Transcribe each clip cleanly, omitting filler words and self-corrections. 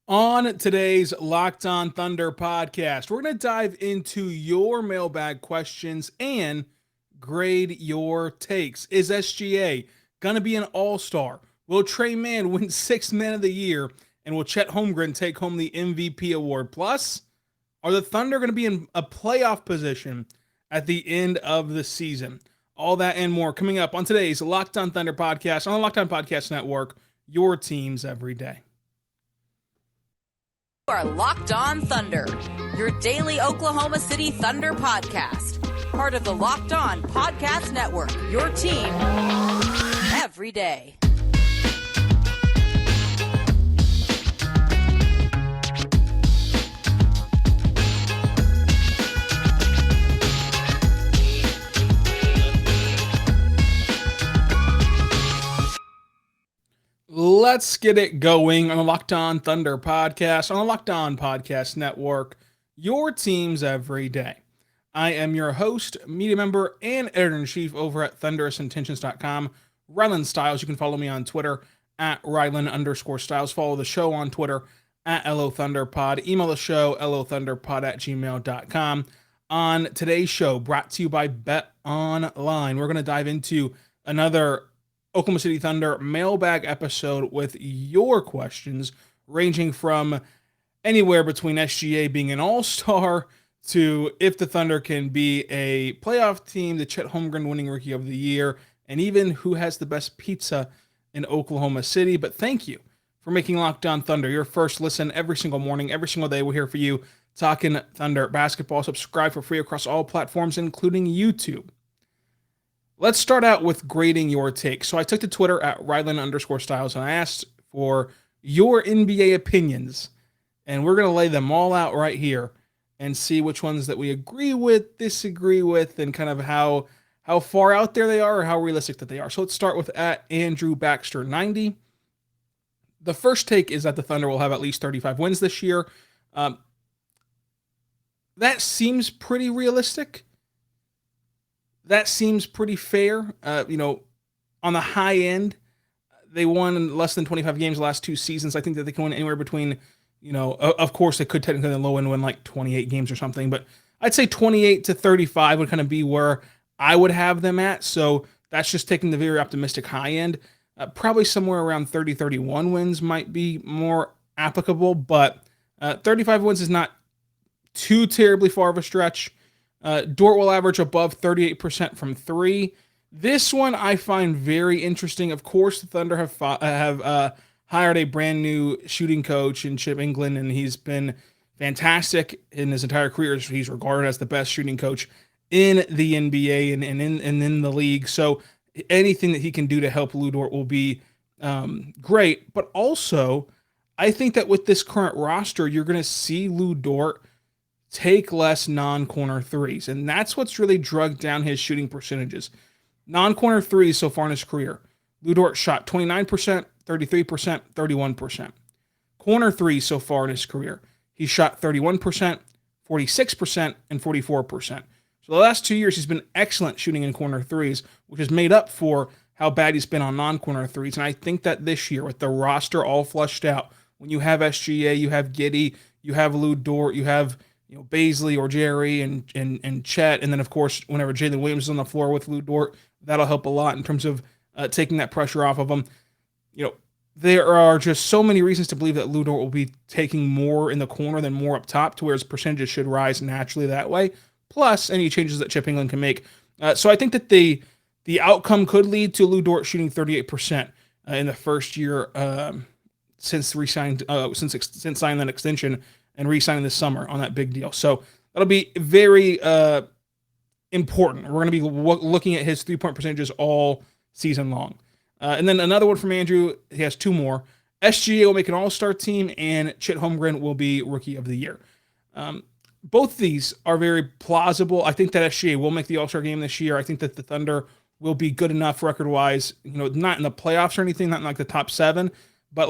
On today's Locked On Thunder podcast, we're going to dive into your mailbag questions and grade your takes. Is SGA going to be an all-star? Will Trey Mann win Sixth Man of the Year? And will Chet Holmgren take home the MVP award? Plus, are the Thunder going to be in a playoff position at the end of the season? All that and more coming up on today's Locked On Thunder podcast on the Locked On Podcast Network, your teams every day. You are Locked On Thunder, your daily Oklahoma City Thunder podcast. Part of the Locked On Podcast Network, your team every day. Let's get it going on the Locked On Thunder podcast on the Locked On Podcast Network, your teams every day. I am your host, media member, and editor-in-chief over at thunderousintentions.com, Rylan Stiles. You can follow me on Twitter at Rylan_Stiles. Follow the show on Twitter at LOThunderPod. Email the show, lothunderpod@gmail.com. On today's show, brought to you by BetOnline, we're going to dive into another Oklahoma City Thunder mailbag episode with your questions, ranging from anywhere between SGA being an all-star to if the Thunder can be a playoff team, the Chet Holmgren winning Rookie of the Year, and even who has the best pizza in Oklahoma City. But thank you for making Locked On Thunder your first listen every single morning, every single day. We're here for you talking Thunder basketball. Subscribe for free across all platforms, including YouTube. Let's start out with grading your take. So I took to Twitter at Rylan_Stiles and I asked for your NBA opinions. And we're going to lay them all out right here and see which ones that we agree with, disagree with, and kind of how far out there they are or how realistic that they are. So let's start with at Andrew Baxter 90. The first take is that the Thunder will have at least 35 wins this year. That seems pretty realistic. That seems pretty fair. On the high end, they won less than 25 games the last two seasons. I think that they can win anywhere between, of course, they could technically in the low end win like 28 games or something, but I'd say 28 to 35 would kind of be where I would have them at. So that's just taking the very optimistic high end. Probably somewhere around 30, 31 wins might be more applicable, but 35 wins is not too terribly far of a stretch. Dort will average above 38% from three. This one I find very interesting. Of course, the Thunder have hired a brand new shooting coach in Chip England, and he's been fantastic in his entire career. He's regarded as the best shooting coach in the NBA and in the league. So anything that he can do to help Lu Dort will be great. But also, I think that with this current roster, you're going to see Lu Dort take less non-corner threes. And that's what's really drugged down his shooting percentages. Non-corner threes so far in his career. Lu Dort shot 29%, 33%, 31%. Corner threes so far in his career. He shot 31%, 46%, and 44%. So the last 2 years, he's been excellent shooting in corner threes, which has made up for how bad he's been on non-corner threes. And I think that this year, with the roster all flushed out, when you have SGA, you have Giddey, you have Lu Dort, you have Baisley or Jerry and Chet. And then, of course, whenever Jaylen Williams is on the floor with Lu Dort, that'll help a lot in terms of taking that pressure off of him. There are just so many reasons to believe that Lu Dort will be taking more in the corner than more up top, to where his percentages should rise naturally that way, plus any changes that Chip England can make. So I think that the outcome could lead to Lu Dort shooting 38% in the first year since signing that extension and re-signing this summer on that big deal. So that'll be very important. We're going to be looking at his three-point percentages all season long. And then another one from Andrew, he has two more. SGA will make an all-star team, and Chet Holmgren will be Rookie of the Year. Both these are very plausible. I think that SGA will make the all-star game this year. I think that the Thunder will be good enough record-wise, not in the playoffs or anything, not in like the top seven, but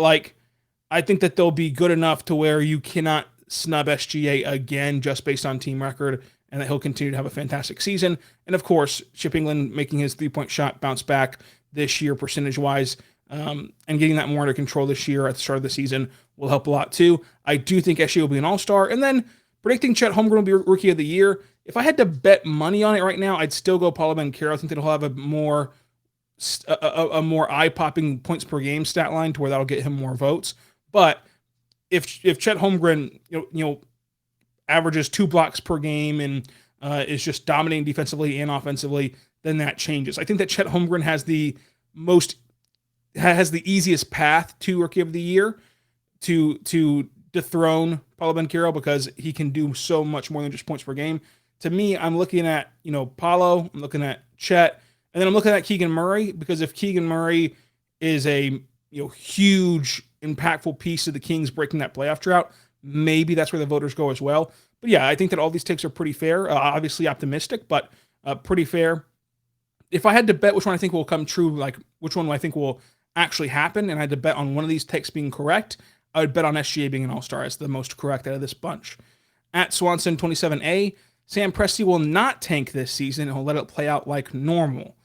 I think that they'll be good enough to where you cannot snub SGA again just based on team record, and that he'll continue to have a fantastic season. And of course, Chip England making his three-point shot bounce back this year percentage-wise, and getting that more under control this year at the start of the season will help a lot too. I do think SGA will be an all-star. And then predicting Chet Holmgren will be Rookie of the Year. If I had to bet money on it right now, I'd still go Paolo Banchero. I think that he'll have a more eye-popping points per game stat line to where that'll get him more votes. But if Chet Holmgren averages 2 blocks per game and is just dominating defensively and offensively, then that changes. I think that Chet Holmgren has the easiest path to Rookie of the Year to dethrone Paolo Banchero because he can do so much more than just points per game. To me, I'm looking at Paolo, I'm looking at Chet, and then I'm looking at Keegan Murray, because if Keegan Murray is a huge, impactful piece of the Kings breaking that playoff drought, maybe that's where the voters go as well. But yeah, I think that all these takes are pretty fair. Obviously optimistic, but pretty fair. If I had to bet which one I think will come true, like which one I think will actually happen, and I had to bet on one of these takes being correct, I would bet on SGA being an all-star as the most correct out of this bunch. At Swanson27A, Sam Presti will not tank this season and he'll let it play out like normal.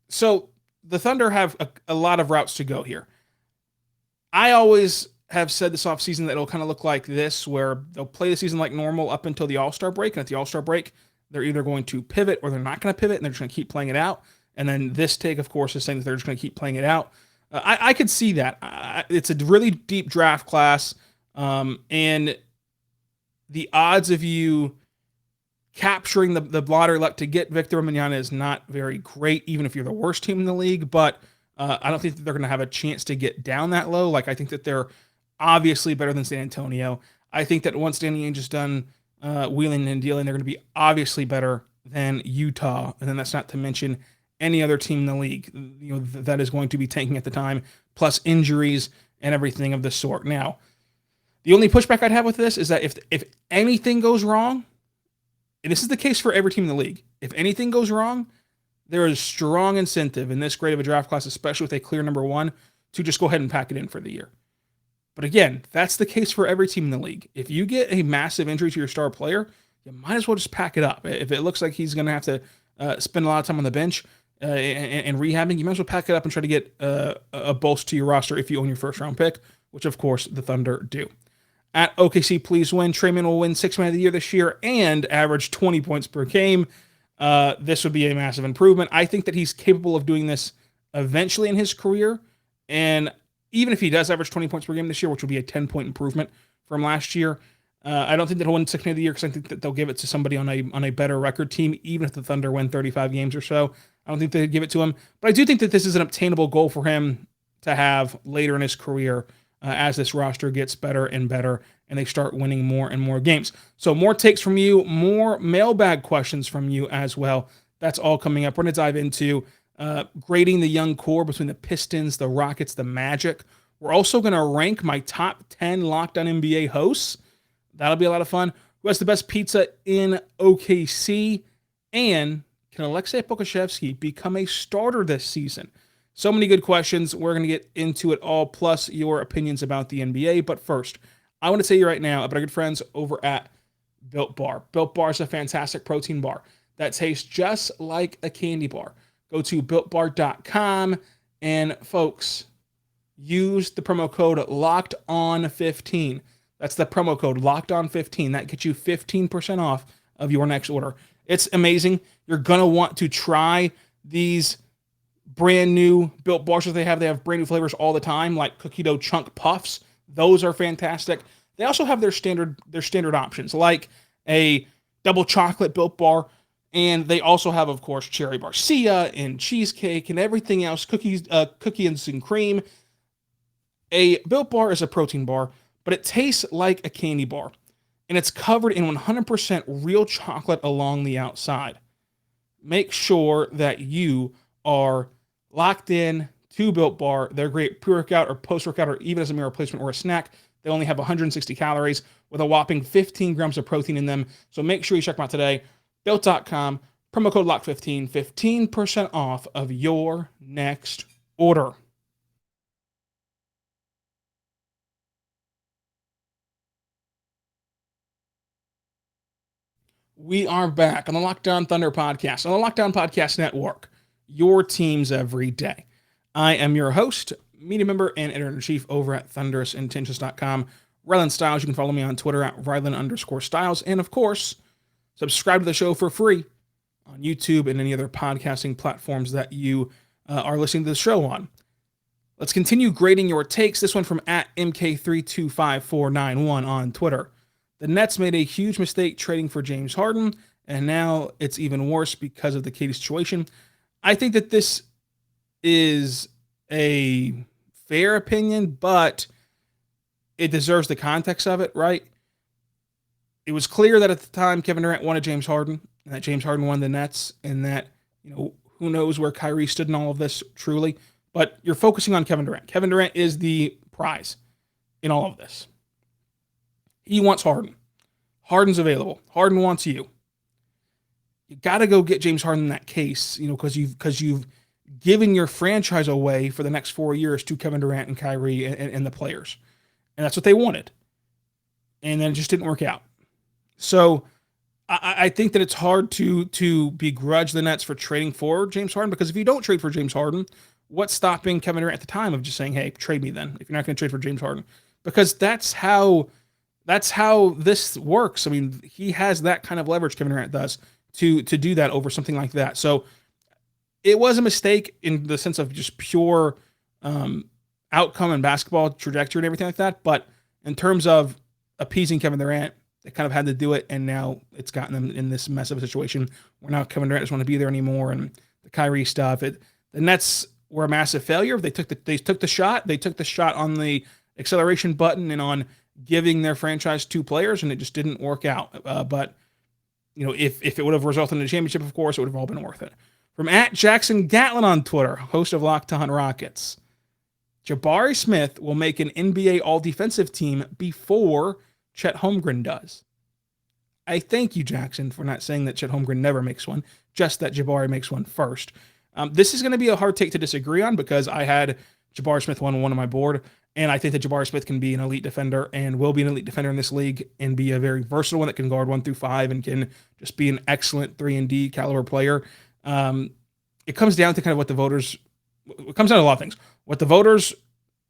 So the Thunder have a lot of routes to go here. I always have said this offseason that it'll kind of look like this, where they'll play the season like normal up until the All-Star break, and at the All-Star break, they're either going to pivot or they're not going to pivot, and they're just going to keep playing it out. And then this take, of course, is saying that they're just going to keep playing it out. I could see that. It's a really deep draft class, and the odds of you capturing the lottery luck to get Victor Wembanyama is not very great, even if you're the worst team in the league. But I don't think that they're going to have a chance to get down that low. Like, I think that they're obviously better than San Antonio. I think that once Danny Ainge is done wheeling and dealing, they're going to be obviously better than Utah. And then that's not to mention any other team in the league, that is going to be tanking at the time, plus injuries and everything of the sort. Now, the only pushback I'd have with this is that if anything goes wrong, and this is the case for every team in the league, if anything goes wrong, there is strong incentive in this great of a draft class, especially with a clear number one, to just go ahead and pack it in for the year. But again, that's the case for every team in the league. If you get a massive injury to your star player, you might as well just pack it up. If it looks like he's going to have to spend a lot of time on the bench and rehabbing, you might as well pack it up and try to get a bolster to your roster if you own your first-round pick, which, of course, the Thunder do. At OKC, please win. Trey Mann will win 6th Man of the Year this year and average 20 points per game. This would be a massive improvement. I think that he's capable of doing this eventually in his career, and even if he does average 20 points per game this year, which would be a 10-point improvement from last year, I don't think that he'll win 6th Man of the Year because I think that they'll give it to somebody on a better record team, even if the Thunder win 35 games or so. I don't think they'd give it to him. But I do think that this is an obtainable goal for him to have later in his career as this roster gets better and better and they start winning more and more games. So more takes from you, more mailbag questions from you as well. That's all coming up. We're going to dive into grading the young core between the Pistons, the Rockets, the Magic. We're also going to rank my top 10 Locked On NBA hosts. That'll be a lot of fun. Who has the best pizza in OKC? And can Alexei Pokusevski become a starter this season? So many good questions. We're going to get into it all, plus your opinions about the NBA. But first, I want to tell you right now about our good friends over at Built Bar. Built Bar is a fantastic protein bar that tastes just like a candy bar. Go to BuiltBar.com and, folks, use the promo code LOCKEDON15. That's the promo code LOCKEDON15. That gets you 15% off of your next order. It's amazing. You're going to want to try these brand new Built Bars that they have. They have brand new flavors all the time, like cookie dough chunk puffs. Those are fantastic. They also have their standard options, like a double chocolate Built Bar. And they also have, of course, cherry barcia and cheesecake and everything else, cookies and cream. A Built Bar is a protein bar, but it tastes like a candy bar. And it's covered in 100% real chocolate along the outside. Make sure that you are locked in to Built Bar. They're great pre-workout or post-workout or even as a meal replacement or a snack. They only have 160 calories with a whopping 15 grams of protein in them. So make sure you check them out today. Built.com, promo code LOCK15, 15% off of your next order. We are back on the Locked On Thunder podcast, on the Locked On Podcast Network, your teams every day. I am your host, media member and editor-in-chief over at thunderousintentions.com. Rylan Stiles, you can follow me on Twitter at Rylan_Stiles. And of course, subscribe to the show for free on YouTube and any other podcasting platforms that you are listening to the show on. Let's continue grading your takes. This one from at MK325491 on Twitter. The Nets made a huge mistake trading for James Harden, and now it's even worse because of the KD situation. I think that this is a fair opinion, but it deserves the context of it, right? It was clear that at the time Kevin Durant wanted James Harden, and that James Harden wanted the Nets, and that, who knows where Kyrie stood in all of this truly. But you're focusing on Kevin Durant. Kevin Durant is the prize in all of this. He wants Harden. Harden's available. Harden wants you. You got to go get James Harden in that case, because you've given your franchise away for the next 4 years to Kevin Durant and Kyrie and the players. And that's what they wanted. And then it just didn't work out. So I think that it's hard to begrudge the Nets for trading for James Harden, because if you don't trade for James Harden, what's stopping Kevin Durant at the time of just saying, hey, trade me then, if you're not going to trade for James Harden? Because that's how this works. I mean, he has that kind of leverage, Kevin Durant does, to do that over something like that. So it was a mistake in the sense of just pure outcome and basketball trajectory and everything like that. But in terms of appeasing Kevin Durant, they kind of had to do it, and now it's gotten them in this mess of a situation where now Kevin Durant doesn't want to be there anymore, and the Kyrie stuff. The Nets were a massive failure. They took the shot. They took the shot on the acceleration button and on giving their franchise two players, and it just didn't work out. But if it would have resulted in a championship, of course, it would have all been worth it. From at Jackson Gatlin on Twitter, host of Locked On Rockets, Jabari Smith will make an NBA All-Defensive team before Chet Holmgren does. I thank you, Jackson, for not saying that Chet Holmgren never makes one, just that Jabari makes one first. This is going to be a hard take to disagree on, because I had Jabari Smith one on my board, and I think that Jabari Smith can be an elite defender and will be an elite defender in this league and be a very versatile one that can guard 1 through 5 and can just be an excellent 3-and-D caliber player. It comes down to kind of what the voters – it comes down to a lot of things. What the voters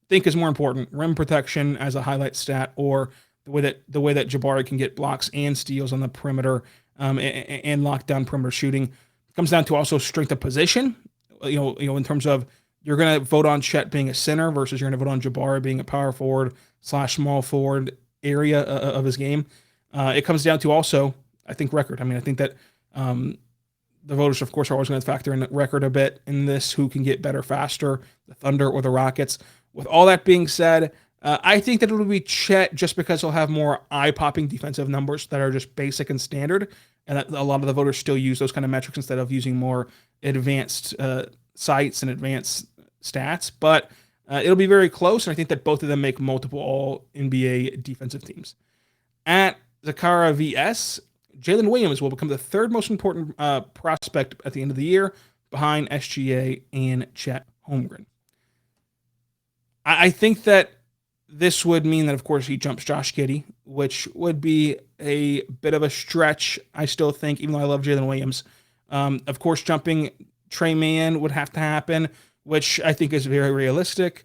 think is more important, rim protection as a highlight stat, or the way that Jabari can get blocks and steals on the perimeter and lock down perimeter shooting. It comes down to also strength of position, in terms of you're going to vote on Chet being a center versus you're going to vote on Jabari being a power forward / small forward area of his game. It comes down to also, I think, record. I mean, I think that the voters, of course, are always going to factor in record a bit in this, who can get better faster, the Thunder or the Rockets. With all that being said, I think that it will be Chet, just because he'll have more eye-popping defensive numbers that are just basic and standard, and that a lot of the voters still use those kind of metrics instead of using more advanced sites and advanced stats. But it'll be very close, and I think that both of them make multiple All-NBA defensive teams. At Zakara VS, Jaylen Williams will become the third most important prospect at the end of the year, behind SGA and Chet Holmgren. I think that this would mean that, of course, he jumps Josh Giddey, which would be a bit of a stretch, I still think, even though I love Jaylen Williams. Of course, jumping Trey Mann would have to happen, which I think is very realistic.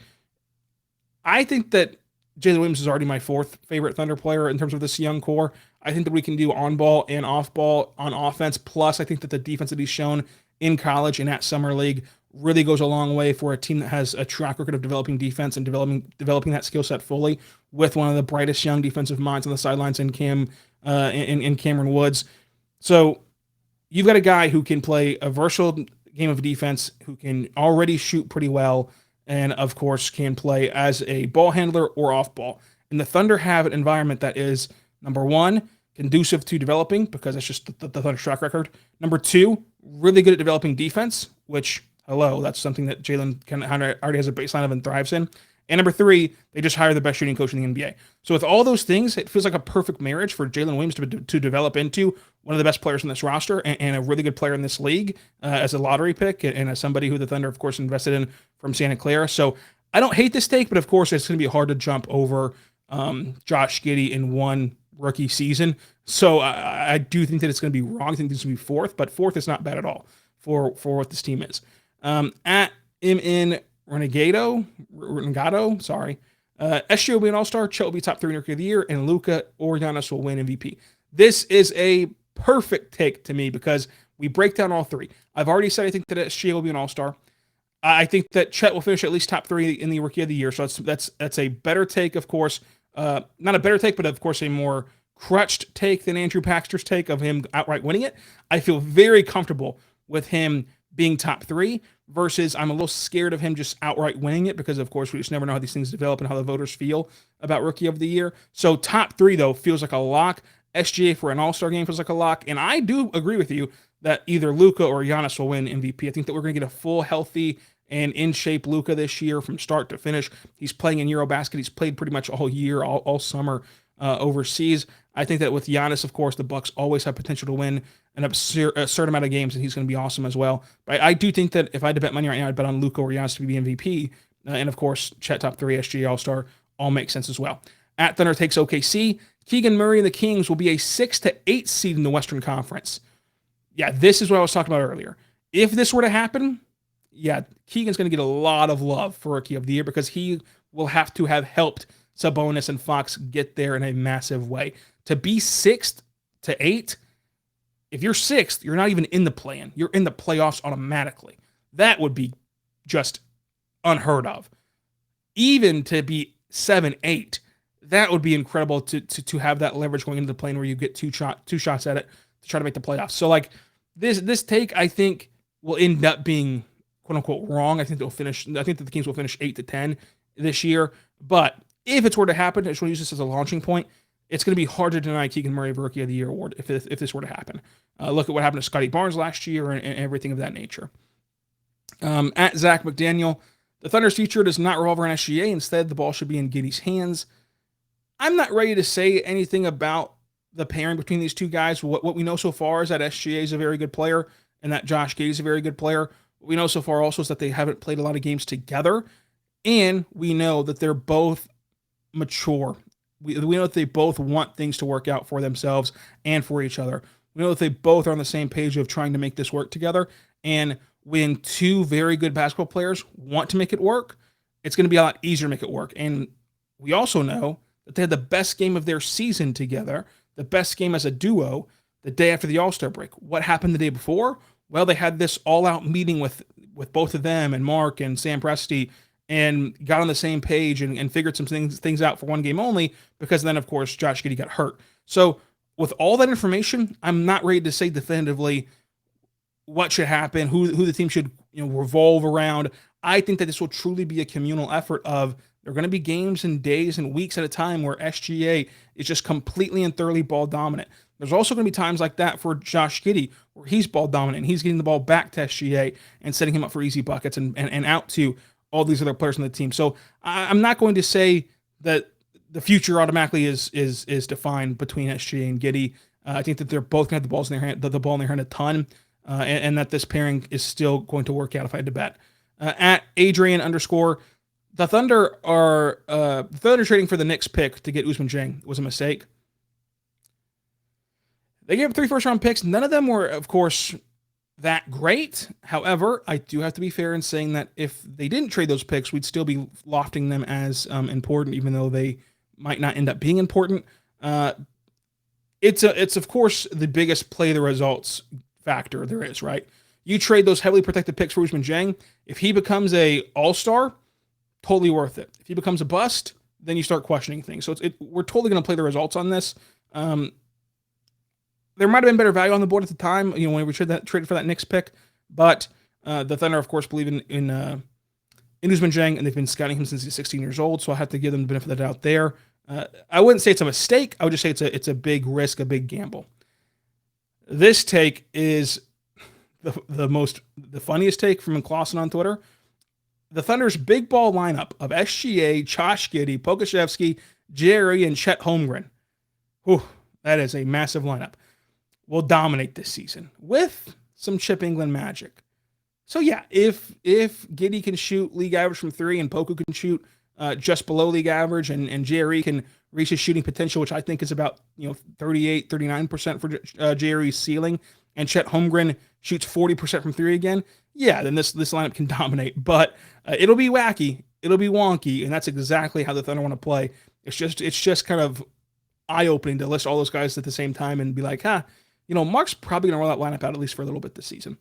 I think that Jaylen Williams is already my fourth favorite Thunder player in terms of this young core. I think that we can do on-ball and off-ball on offense. Plus, I think that the defense that he's shown in college and at Summer League really goes a long way for a team that has a track record of developing defense and developing that skill set fully, with one of the brightest young defensive minds on the sidelines in Cameron Woods. So you've got a guy who can play a versatile game of defense, who can already shoot pretty well, and of course can play as a ball handler or off ball. And the Thunder have an environment that is, number one, conducive to developing, because that's just the Thunder's track record. Number two, really good at developing defense, which, hello, that's something that Jaylen already has a baseline of and thrives in. And number three, they just hired the best shooting coach in the NBA. So with all those things, it feels like a perfect marriage for Jaylen Williams to develop into one of the best players in this roster and a really good player in this league as a lottery pick and as somebody who the Thunder, of course, invested in from Santa Clara. So I don't hate this take, but of course it's going to be hard to jump over Josh Giddey in one rookie season. So I do think that it's going to be wrong. I think this is going to be fourth, but fourth is not bad at all for what this team is. At MN Renegado, sorry. SGA will be an all-star, Chet will be top 3 Rookie of the Year, and Luka or Giannis will win MVP. This is a perfect take to me because we break down all three. I've already said I think that SGA will be an all-star. I think that Chet will finish at least top 3 in the Rookie of the Year, so that's a better take, of course. Not a better take, but of course a more crutched take than Andrew Paxter's take of him outright winning it. I feel very comfortable with him being top 3 versus I'm a little scared of him just outright winning it because, of course, we just never know how these things develop and how the voters feel about Rookie of the Year. So top 3, though, feels like a lock. SGA for an all-star game feels like a lock. And I do agree with you that either Luka or Giannis will win MVP. I think that we're going to get a full, healthy, and in-shape Luka this year from start to finish. He's playing in Eurobasket. He's played pretty much all year, all summer overseas. I think that with Giannis, of course, the Bucks always have potential to win an absurd amount of games, and he's going to be awesome as well. But I do think that if I had to bet money right now, I'd bet on Luka or Giannis to be MVP. And, of course, Chet top 3, SGA All-Star, all make sense as well. At Thunder takes OKC. Keegan Murray and the Kings will be a 6 to 8 seed in the Western Conference. Yeah, this is what I was talking about earlier. If this were to happen, yeah, Keegan's going to get a lot of love for Rookie of the Year because he will have to have helped Sabonis and Fox get there in a massive way. To be 6th to 8, if you're 6th, you're not even in the play-in. You're in the playoffs automatically. That would be just unheard of. Even to be 7-8, that would be incredible to have that leverage going into the play-in where you get two shots at it to try to make the playoffs. So like this take, I think, will end up being quote unquote wrong. I think that the Kings will finish 8 to 10 this year. But if it's were to happen, I just want to use this as a launching point. It's going to be hard to deny Keegan Murray Rookie of the Year award if this were to happen. Look at what happened to Scotty Barnes last year and everything of that nature. At Zach McDaniel, the Thunder's future does not revolve around SGA. Instead, the ball should be in Giddey's hands. I'm not ready to say anything about the pairing between these two guys. What we know so far is that SGA is a very good player and that Josh Giddey is a very good player. What we know so far also is that they haven't played a lot of games together, and we know that they're both mature. We know that they both want things to work out for themselves and for each other. We know that they both are on the same page of trying to make this work together, and when two very good basketball players want to make it work, it's going to be a lot easier to make it work. And we also know that they had the best game of their season together, the best game as a duo, the day after the All-Star break. What happened the day before? Well, they had this all-out meeting with both of them and Mark and Sam Presti and got on the same page and figured some things out for one game only because then, of course, Josh Giddey got hurt. So with all that information, I'm not ready to say definitively what should happen, who the team should revolve around. I think that this will truly be a communal effort of there are going to be games and days and weeks at a time where SGA is just completely and thoroughly ball dominant. There's also going to be times like that for Josh Giddey where he's ball dominant. He's getting the ball back to SGA and setting him up for easy buckets and out to all these other players on the team. So I'm not going to say that the future automatically is defined between SGA and Giddey. I think that they're both going to have the ball in their hand a ton, and that this pairing is still going to work out if I had to bet. At Adrian _ the Thunder trading for the Knicks pick to get Ousmane Dieng was a mistake. They gave up 3 first-round picks. None of them were, of course, that great. However, I do have to be fair in saying that if they didn't trade those picks, we'd still be lofting them as important, even though they might not end up being important. It's of course the biggest play the results factor there is, right? You trade those heavily protected picks for Ousmane Dieng. If he becomes a all-star, totally worth it. If he becomes a bust, then you start questioning things. So we're totally going to play the results on this. There might have been better value on the board at the time, when we traded for that Knicks pick, but the Thunder, of course, believe in Ousmane Dieng, and they've been scouting him since he's 16 years old, so I have to give them the benefit of the doubt there. I wouldn't say it's a mistake. I would just say it's a big risk, a big gamble. This take is the funniest take from Clausen on Twitter. The Thunder's big ball lineup of SGA, Josh Giddey, Pokusevski, Jerry, and Chet Holmgren. Whew, that is a massive lineup. Will dominate this season with some Chip England magic. So yeah, if Giddey can shoot league average from 3 and Poku can shoot just below league average and Jerry can reach his shooting potential, which I think is about 38, 39% for Jerry's ceiling, and Chet Holmgren shoots 40% from 3 again, yeah, then this lineup can dominate. But it'll be wacky, it'll be wonky, and that's exactly how the Thunder want to play. It's just kind of eye-opening to list all those guys at the same time and be like, Mark's probably going to roll that lineup out at least for a little bit this season.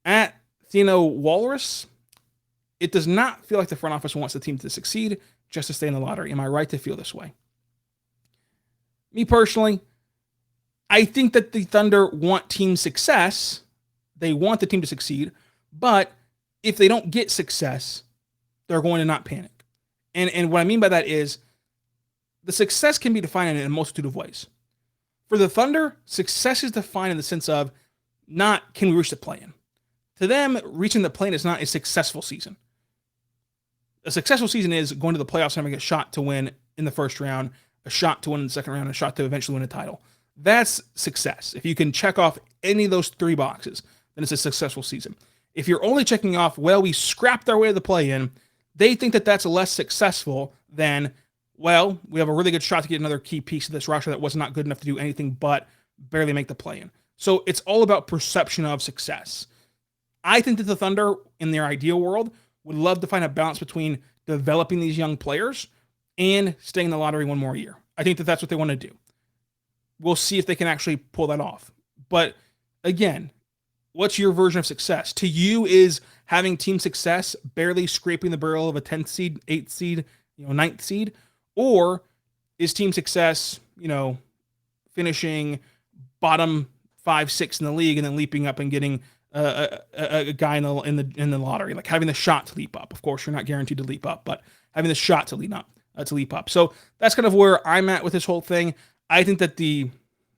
At Thino Walrus, it does not feel like the front office wants the team to succeed, just to stay in the lottery. Am I right to feel this way? Me personally, I think that the Thunder want team success. They want the team to succeed, but if they don't get success, they're going to not panic. And what I mean by that is the success can be defined in a multitude of ways. For the Thunder, success is defined in the sense of not can we reach the play-in. To them, reaching the play-in is not a successful season. A successful season is going to the playoffs and having a shot to win in the first round, a shot to win in the second round, a shot to eventually win a title. That's success. If you can check off any of those three boxes, then it's a successful season. If you're only checking off, well, we scrapped our way to the play-in, they think that that's less successful than, well, we have a really good shot to get another key piece of this roster that was not good enough to do anything but barely make the play-in. So it's all about perception of success. I think that the Thunder, in their ideal world, would love to find a balance between developing these young players and staying in the lottery one more year. I think that that's what they want to do. We'll see if they can actually pull that off. But again, what's your version of success? To you, is having team success barely scraping the barrel of a 10th seed, 8th seed, 9th seed? Or is team success, finishing bottom 5, 6 in the league and then leaping up and getting a guy in the lottery, like having the shot to leap up? Of course, you're not guaranteed to leap up, but having the shot to leap up. So that's kind of where I'm at with this whole thing. I think that the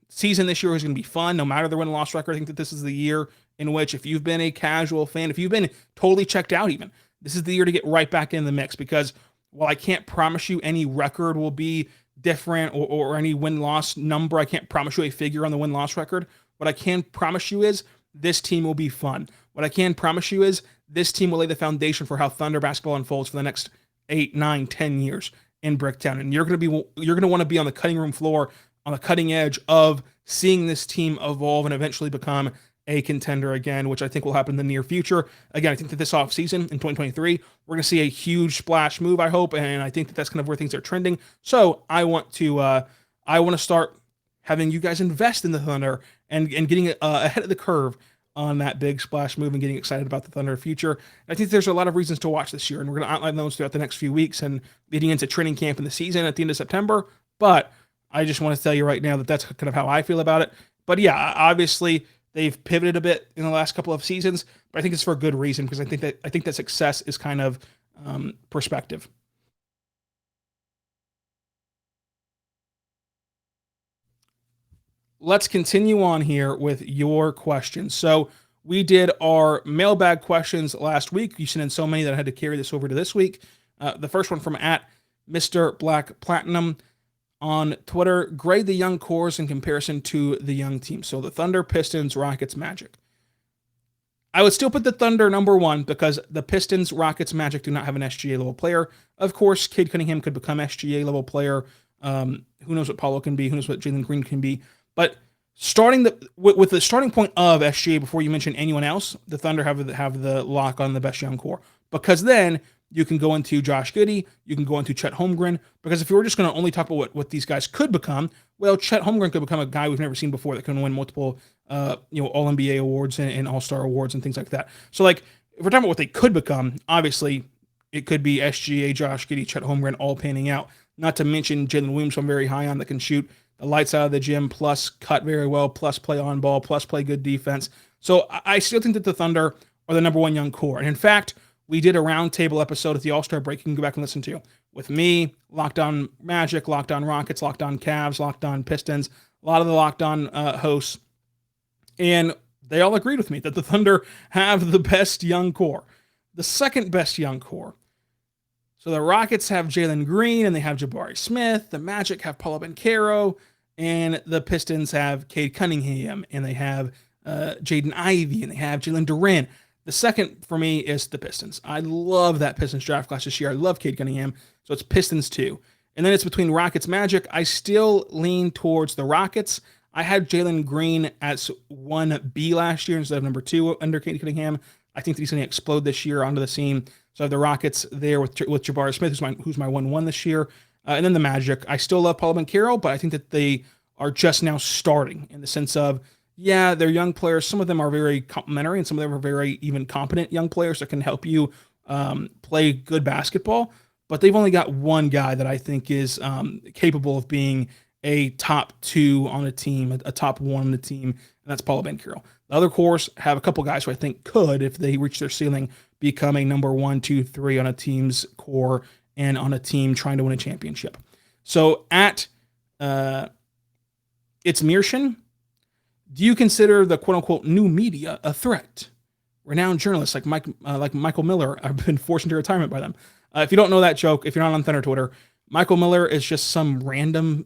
season this year is going to be fun, no matter the win-loss record. I think that this is the year in which, if you've been a casual fan, if you've been totally checked out even, this is the year to get right back in the mix, because while I can't promise you any record will be different or any win-loss number, I can't promise you a figure on the win-loss record. What I can promise you is this team will be fun. What I can promise you is this team will lay the foundation for how Thunder basketball unfolds for the next 8, 9, 10 years in Bricktown. And you're going to want to be on the cutting room floor, on the cutting edge of seeing this team evolve and eventually become a contender again, which I think will happen in the near future. Again, I think that this offseason in 2023, we're going to see a huge splash move, I hope, and I think that that's kind of where things are trending. So I want to start having you guys invest in the Thunder and getting ahead of the curve on that big splash move and getting excited about the Thunder future. I think there's a lot of reasons to watch this year, and we're going to outline those throughout the next few weeks and leading into training camp in the season at the end of September. But I just want to tell you right now that that's kind of how I feel about it. But yeah, obviously they've pivoted a bit in the last couple of seasons, but I think it's for a good reason, because I think that success is kind of perspective. Let's continue on here with your questions. So we did our mailbag questions last week. You sent in so many that I had to carry this over to this week. The first one from at Mr. Black Platinum on Twitter: grade the young cores in comparison to the young team. So the Thunder, Pistons, Rockets, Magic. I would still put the Thunder number one, because the Pistons, Rockets, Magic do not have an SGA level player. Of course, Cade Cunningham could become SGA level player. Who knows what Paulo can be? Who knows what Jalen Green can be? But starting with the starting point of SGA before you mention anyone else, the Thunder have the lock on the best young core, because then you can go into Josh Giddey, you can go into Chet Holmgren, because if you were just going to only talk about what these guys could become, well, Chet Holmgren could become a guy we've never seen before that can win multiple All-NBA awards and All-Star awards and things like that. So like, if we're talking about what they could become, obviously it could be SGA, Josh Giddey, Chet Holmgren all panning out. Not to mention Jaylen Williams, I'm very high on, that can shoot the lights out of the gym, plus cut very well, plus play on ball, plus play good defense. So I still think that the Thunder are the number one young core. And in fact, we did a roundtable episode at the All-Star break you can go back and listen to, with me, Locked On Magic, Locked On Rockets, Locked On Cavs, Locked On Pistons, a lot of the Locked On hosts. And they all agreed with me that the Thunder have the best young core, the second best young core. So the Rockets have Jalen Green and they have Jabari Smith. The Magic have Paolo Banchero, and the Pistons have Cade Cunningham, and they have Jaden Ivey, and they have Jalen Duren. The second for me is the Pistons. I love that Pistons draft class this year. I love Cade Cunningham, so it's Pistons 2. And then it's between Rockets, Magic. I still lean towards the Rockets. I had Jalen Green as 1B last year instead of number 2 under Cade Cunningham. I think that he's going to explode this year onto the scene. So I have the Rockets there with Jabari Smith, who's my 1-1 this year. And then the Magic. I still love Paolo Banchero, but I think that they are just now starting in the sense of, yeah, they're young players. Some of them are very complimentary, and some of them are very even competent young players that can help you play good basketball. But they've only got one guy that I think is capable of being a top 2 on a team, a top 1 on the team, and that's Paolo Banchero. The other cores have a couple guys who I think could, if they reach their ceiling, become a number 1, 2, 3 on a team's core and on a team trying to win a championship. So at It's Meershin, do you consider the quote-unquote new media a threat? Renowned journalists like Michael Miller have been forced into retirement by them. If you don't know that joke, if you're not on Thunder Twitter, Michael Miller is just some random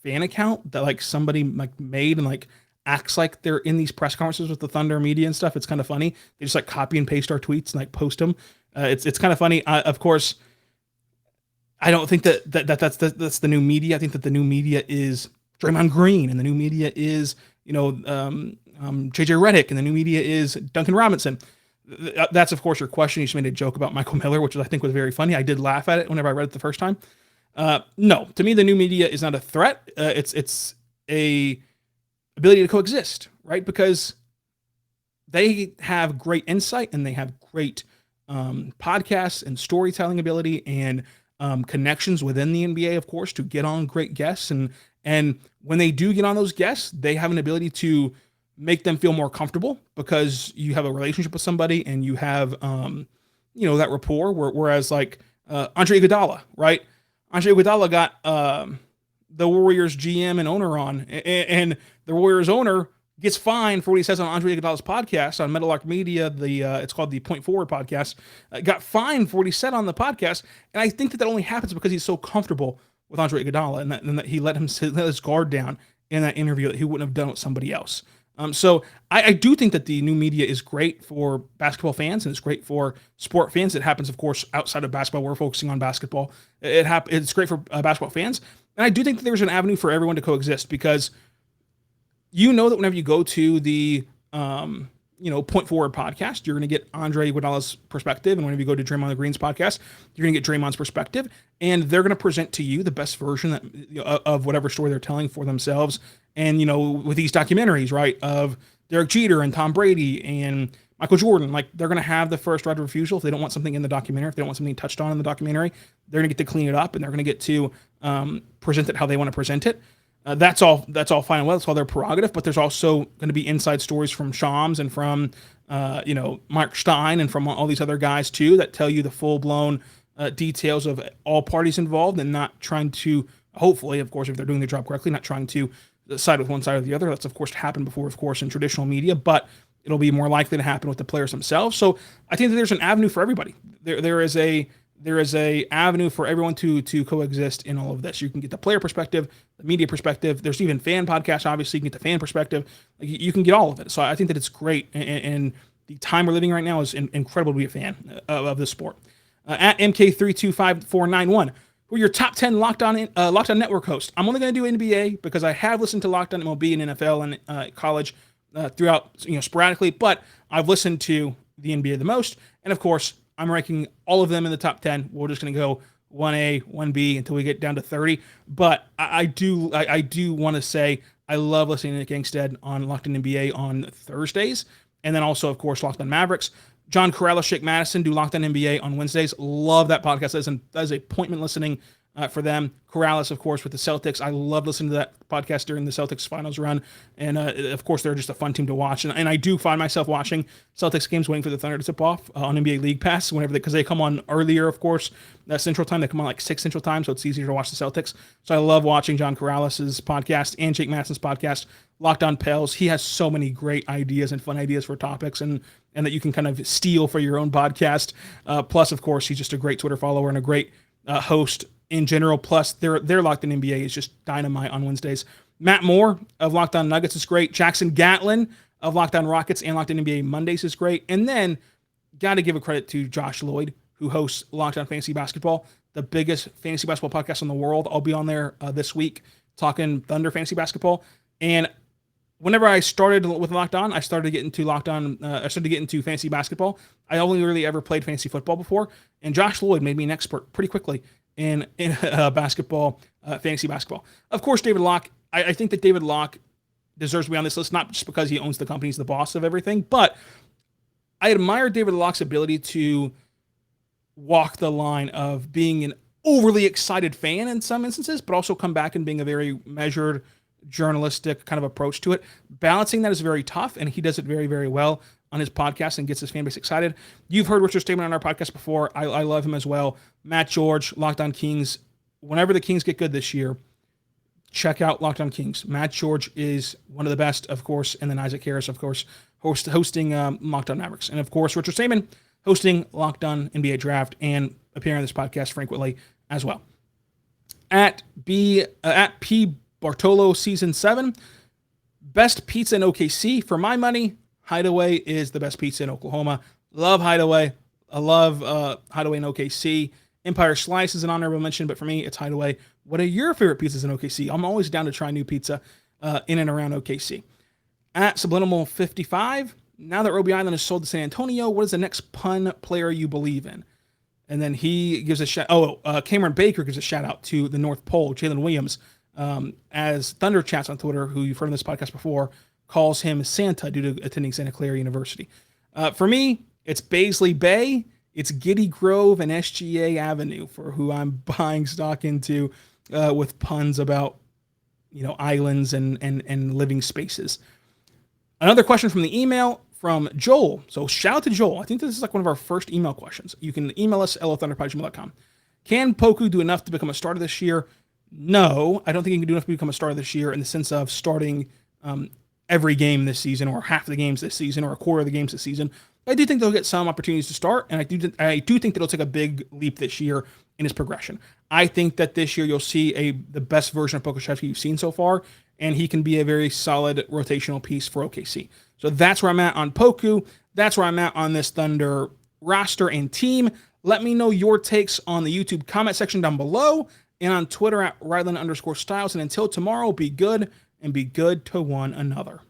fan account that somebody made and acts like they're in these press conferences with the Thunder media and stuff. It's kind of funny. They just copy and paste our tweets and post them. It's kind of funny. Of course, I don't think that's the new media. I think that the new media is Draymond Green, and the new media is JJ Redick, and the new media is Duncan Robinson. That's of course your question. You just made a joke about Michael Miller, which I think was very funny. I did laugh at it whenever I read it the first time. No, to me, the new media is not a threat. It's a ability to coexist, right? Because they have great insight and they have great podcasts and storytelling ability and connections within the NBA, of course, to get on great guests. And when they do get on those guests, they have an ability to make them feel more comfortable because you have a relationship with somebody and you have, that rapport. Whereas Andre Iguodala, right? Andre Iguodala got the Warriors GM and owner on, and the Warriors owner gets fined for what he says on Andre Iguodala's podcast on Meadowlark Media. It's called the Point Forward podcast. Got fined for what he said on the podcast, and I think that only happens because he's so comfortable with Andre Iguodala, and that he let his guard down in that interview that he wouldn't have done with somebody else. So I do think that the new media is great for basketball fans, and it's great for sport fans. It happens, of course, outside of basketball. We're focusing on basketball. It's great for basketball fans, and I do think that there's an avenue for everyone to coexist because that whenever you go to the Point Forward podcast, you're going to get Andre Iguodala's perspective, and whenever you go to Draymond Green's podcast, you're going to get Draymond's perspective, and they're going to present to you the best version of whatever story they're telling for themselves. And with these documentaries, right, of Derek Jeter and Tom Brady and Michael Jordan, they're going to have the first right of refusal if they don't want something in the documentary. If they don't want something touched on in the documentary, they're going to get to clean it up, and they're going to get to present it how they want to present it. That's all fine and well. It's all their prerogative, but there's also going to be inside stories from Shams and from, Mark Stein and from all these other guys too that tell you the full-blown details of all parties involved and not trying to, hopefully, of course, if they're doing their job correctly, not trying to side with one side or the other. That's, of course, happened before, of course, in traditional media, but it'll be more likely to happen with the players themselves. So I think that there's an avenue for everybody. There is a avenue for everyone to coexist in all of this. You can get the player perspective, the media perspective. There's even fan podcasts, obviously. You can get the fan perspective. You can get all of it. So I think that it's great. And the time we're living right now is incredible to be a fan of this sport. At MK325491, who are your top 10 Locked On Network hosts? I'm only going to do NBA because I have listened to Locked On MLB and NFL and college throughout, sporadically, but I've listened to the NBA the most. And of course, I'm ranking all of them in the top 10. We're just going to go 1A, 1B until we get down to 30. But I do want to say I love listening to Nick Angstead on Locked On NBA on Thursdays. And then also, of course, Locked On Mavericks. John Corrales, Shake Madison do Locked On NBA on Wednesdays. Love that podcast. That is appointment listening for them. Corrales, of course, with the Celtics. I love listening to that podcast during the Celtics finals run. And, of course, they're just a fun team to watch. And I do find myself watching Celtics games, waiting for the Thunder to tip off on NBA League Pass because they come on earlier, of course, Central Time. They come on 6 Central Time, so it's easier to watch the Celtics. So I love watching John Corrales' podcast and Jake Madison's podcast, Locked On Pels. He has so many great ideas and fun ideas for topics and that you can kind of steal for your own podcast. Plus, of course, he's just a great Twitter follower and a great host in general. Plus, their Locked On NBA is just dynamite on Wednesdays. Matt Moore of Locked On Nuggets is great. Jackson Gatlin of Locked On Rockets and Locked On NBA Mondays is great. And then, got to give a credit to Josh Lloyd, who hosts Locked On Fantasy Basketball, the biggest fantasy basketball podcast in the world. I'll be on there this week talking Thunder Fantasy Basketball. And whenever I started with Locked On, I started to get into I started to get into fantasy basketball. I only really ever played fantasy football before, and Josh Lloyd made me an expert pretty quickly in basketball, fantasy basketball. Of course, David Locke. I think that David Locke deserves to be on this list, not just because he owns the company, he's the boss of everything, but I admire David Locke's ability to walk the line of being an overly excited fan in some instances, but also come back and being a very measured, journalistic kind of approach to it. Balancing that is very tough, and he does it very, very well on his podcast and gets his fan base excited. You've heard Richard's statement on our podcast before. I love him as well. Matt George, Locked On Kings. Whenever the Kings get good this year, check out Locked On Kings. Matt George is one of the best, of course, and then Isaac Harris, of course, hosting Locked On Mavericks. And, of course, Richard Stamen hosting Locked On NBA Draft and appearing on this podcast frequently as well. At P Bartolo Season 7, best pizza in OKC. For my money, Hideaway is the best pizza in Oklahoma. Love Hideaway. I love Hideaway in OKC. Empire Slice is an honorable mention, but for me, it's Hideaway. What are your favorite pizzas in OKC? I'm always down to try new pizza in and around OKC. At Subliminal 55, now that Roby Island is sold to San Antonio, what is the next pun player you believe in? And then he gives a shout. Cameron Baker gives a shout out to the North Pole, Jaylen Williams, as Thunder Chats on Twitter, who you've heard on this podcast before, calls him Santa due to attending Santa Clara University. For me, it's Baisley Bay, it's Giddey Grove, and SGA Avenue for who I'm buying stock into with puns about islands and living spaces. Another question from the email from Joel. So shout out to Joel. I think this is like one of our first email questions. You can email us lothunderpod@gmail.com. Can Poku do enough to become a starter this year? No, I don't think he can do enough to become a starter this year in the sense of starting every game this season, or half of the games this season, or a quarter of the games this season. I do think they'll get some opportunities to start, and I do think that he'll take a big leap this year in his progression. I think that this year you'll see the best version of Pokusevski you've seen so far, and he can be a very solid rotational piece for OKC. So that's where I'm at on Poku. That's where I'm at on this Thunder roster and team. Let me know your takes on the YouTube comment section down below and on Twitter at Ryland_Styles. And until tomorrow, be good and be good to one another.